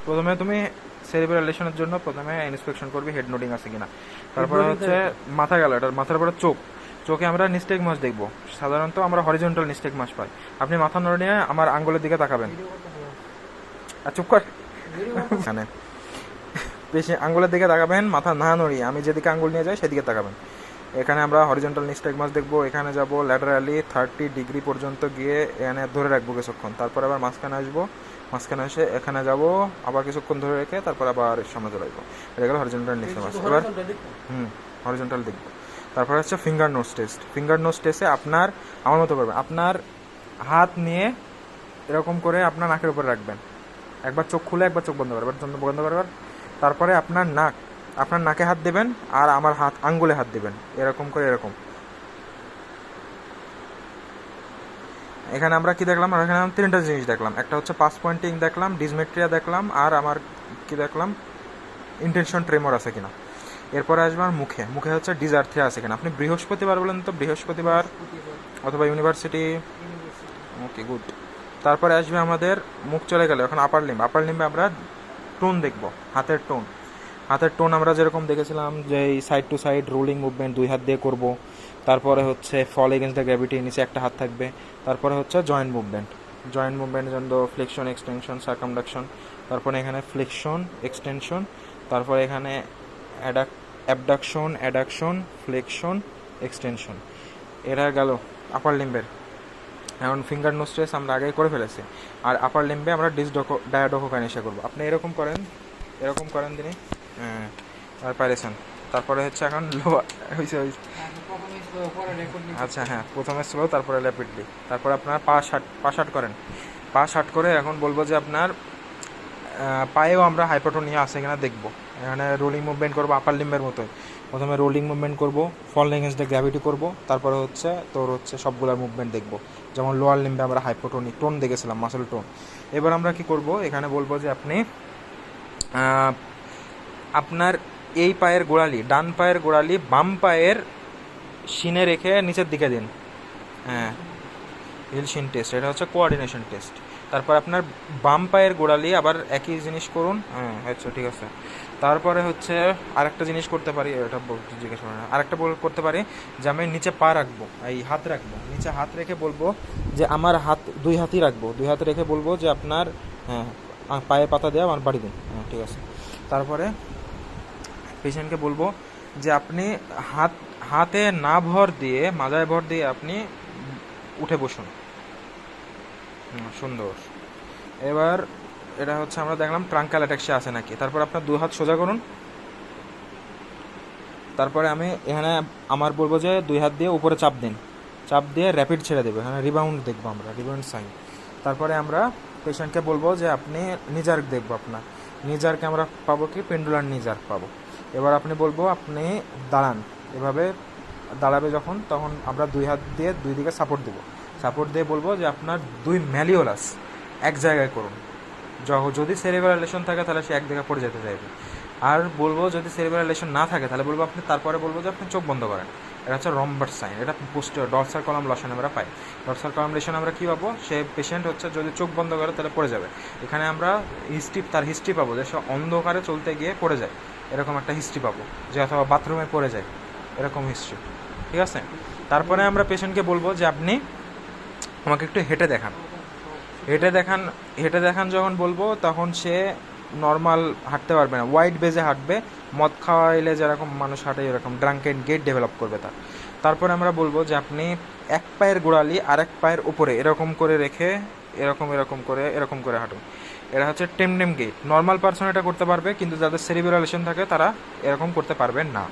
প্রথমে তুমি সেরিব্রাল লেশনের জন্য প্রথমে ইন্সপেকশন করবি হেড নোডিং আছে কিনা। তারপরে হচ্ছে মাথা গেল, এটার মাথার পরে চোখ, চোখে আমরা নিস্টেগমাস দেখবো। সাধারণত আমরা হরিজন্টাল নিস্টেগমাস পাই। আপনি মাথা নড়ে নিয়ে আমার আঙ্গুলের দিকে তাকাবেন। আর চুপ কর, মানে বেশি আঙ্গুলের দিকে তাকাবেন, মাথা না নড়িয়ে আমি যেদিকে আঙ্গুল নিয়ে যাই সেদিকে তাকাবেন। এখানে আমরা হরিজন্টাল নিস্টেগমাস দেখবো। এখানে যাব ল্যাটারালি 30 ডিগ্রি পর্যন্ত গিয়ে এখানে ধরে রাখবো কিছুক্ষণ। তারপর আবার মাঝখানে আসবো, মাঝখানে এসে এখানে যাব, আবার কিছুক্ষণ ধরে রেখে তারপর আবার সামনে চলে আসবো। এটা গেল হরিজন্টাল নিস্টেগমাস। এবার হরিজন্টাল দেখবো। তারপর হচ্ছে finger nose test. Finger nose টেস্টে আপনার আমার মতো করবেন, আপনার হাত নিয়ে এরকম করে আপনার নাকের উপরে রাখবেন, একবার চোখ খুলে একবার চোখ বন্ধ করবেন, বন্ধ করবার। তারপরে আপনার নাকে হাত দেবেন আর আমার হাত আঙ্গুলে হাত দেবেন, এরকম করে এরকম। এখানে আমরা কি দেখলাম? আর এখানে 3টা জিনিস দেখলাম। একটা হচ্ছে পাস পয়েন্টিং দেখলাম, ডিসমেট্রিয়া দেখলাম, আর আমার কি দেখলাম, ইন্টেনশন ট্রেমর আছে কিনা। এরপরে আসবে আমার মুখে হচ্ছে ডিজার্থিয়া আছে কিনা। আপনি বৃহস্পতিবার বলেন তো, বৃহস্পতিবার অথবা ইউনিভার্সিটি। ওকে, গুড। তারপরে আসবে আমাদের মুখ চলে গেল, এখন আপার লিম্বে আমরা টোন দেখব, হাতের টোন আমরা যেরকম দেখেছিলাম যে side to side rolling movement 2 হাত দিয়ে করব। তারপরে হচ্ছে ফল এগেন্স্ট দ্য গ্র্যাভিটি, নিচে একটা হাত থাকবে। তারপরে হচ্ছে জয়েন্ট মুভমেন্টের জন্য ফ্লেকশন, এক্সটেনশন, সার্কামডাকশন। তারপরে এখানে ফ্লেকশন, এক্সটেনশন। তারপরে এখানে অ্যাডাকশন, ফ্লেকশন, এক্সটেনশন। এরা গেল আপার লিম্বের। এখন ফিঙ্গার নোজ টেস্ট আমরা আগেই করে ফেলেছি। আর আপার লিম্বে আমরা ডায়াডোকোকাইনেসিয়া করবো। আপনি এরকম করেন তিনি, আর পাইরেছেন। তারপরে হচ্ছে এখন হয়েছে। আচ্ছা হ্যাঁ, প্রথমে স্লো, তারপরে র্যাপিডলি। তারপরে আপনার পা শার্ট করেন। পা শার্ট করে এখন বলবো যে আপনার পায়েও আমরা হাইপোটোনিয়া আছে কিনা দেখবো। এখানে রোলিং মুভমেন্ট করবো আপার লিম্বের মতোই। প্রথমে রোলিং মুভমেন্ট করবো, ফল এগেন্স্ট দ্য গ্র্যাভিটি করবো। তারপরে হচ্ছে সবগুলোর মুভমেন্ট দেখবো। যেমন লোয়ার লিম্বে আমরা টোন দেখেছিলাম, মাসেল টোন। এবার আমরা কি করব, এখানে বলবো যে আপনি আপনার এই পায়ের গোড়ালি, ডান পায়ের গোড়ালি বাম পায়ের শিনে রেখে নিচের দিকে দিন। হ্যাঁ, হিল শিন টেস্ট, এটা হচ্ছে কোঅর্ডিনেশন টেস্ট। তারপর আপনার বাম পায়ের গোড়ালি আবার একই জিনিস করুন। আচ্ছা ঠিক আছে। তারপরে হচ্ছে আরেকটা জিনিস করতে পারি, এটা জিজ্ঞেস করেন। আরেকটা করতে পারি যে আমি নিচে পা রাখবো, এই হাত রাখবো, নিচে হাত রেখে বলবো যে আমার হাত 2 হাতই রাখবো। 2 হাত রেখে বলবো যে আপনার পায়ে পাতা দেওয়া আমার বাড়ি দিন। ঠিক আছে। তারপরে পেশেন্টকে বলবো যে আপনি হাতে না ভর দিয়ে, মাজায় ভর দিয়ে আপনি উঠে বসুন। সুন্দর। এবার এটা হচ্ছে আমরা দেখলাম ট্রাঙ্কাল অ্যাটাক্সিয়া আছে নাকি। তারপর আপনার 2 হাত সোজা করুন। তারপরে আমি এখানে আমার বলবো যে 2 হাত দিয়ে উপরে চাপ দিয়ে র্যাপিড ছেড়ে দেবে। এখানে রিবাউন্ড দেখবো আমরা, রিবাউন্ড সাইন। তারপরে আমরা পেশেন্টকে বলবো যে আপনি নিজার্ক দেখবো। আপনার নিজার্কে আমরা পাবো কি, পেন্ডুলার নিজার্ক পাবো। এবার আপনি বলবো আপনি দাঁড়ান, এভাবে দাঁড়াবে যখন, তখন আমরা 2 হাত দিয়ে 2 দিকে সাপোর্ট দিয়ে বলবো যে আপনার 2 ম্যালিওলাস এক জায়গায় করুন। যদি সেরিব্রাল লেশন থাকে তাহলে সে এক জায়গায় পড়ে যেতে চাইবে। আর বলবো যদি সেরিব্রাল লেশন না থাকে তাহলে বলবো আপনি, তারপরে বলবো যে আপনি চোখ বন্ধ করেন। এটা হচ্ছে রম্বাস সাইন, এটা পোস্টেরিয়র ডরসাল কলাম লেশন আমরা পাই। ডরসাল কলাম লেশন আমরা কী পাবো, সে পেশেন্ট হচ্ছে যদি চোখ বন্ধ করে তাহলে পড়ে যাবে। এখানে আমরা হিস্ট্রি পাবো যে সে অন্ধকারে চলতে গিয়ে পড়ে যায়, এরকম একটা হিস্ট্রি পাবো, যে অথবা বাথরুমে পড়ে যায়, এরকম হিস্ট্রি। ঠিক আছে। তারপরে আমরা পেশেন্টকে বলবো যে আপনি আমাকে একটু হেঁটে দেখান যখন বলবো তখন সে নর্মাল হাঁটতে পারবে না, ওয়াইড বেজে হাঁটবে। মদ খাওয়াইলে যেরকম মানুষ হাঁটে এরকম ড্রাঙ্কেন গেট ডেভেলপ করবে তার। তারপরে আমরা বলবো যে আপনি এক পায়ের গোড়ালি আরেক পায়ের উপরে এরকম করে রেখে এরকম করে হাঁটুন। এটা হচ্ছে টেমডেম গেট। নর্মাল পারসন এটা করতে পারবে, কিন্তু যাদের সেরিব্রাল লেশন থাকে তারা এরকম করতে পারবে না।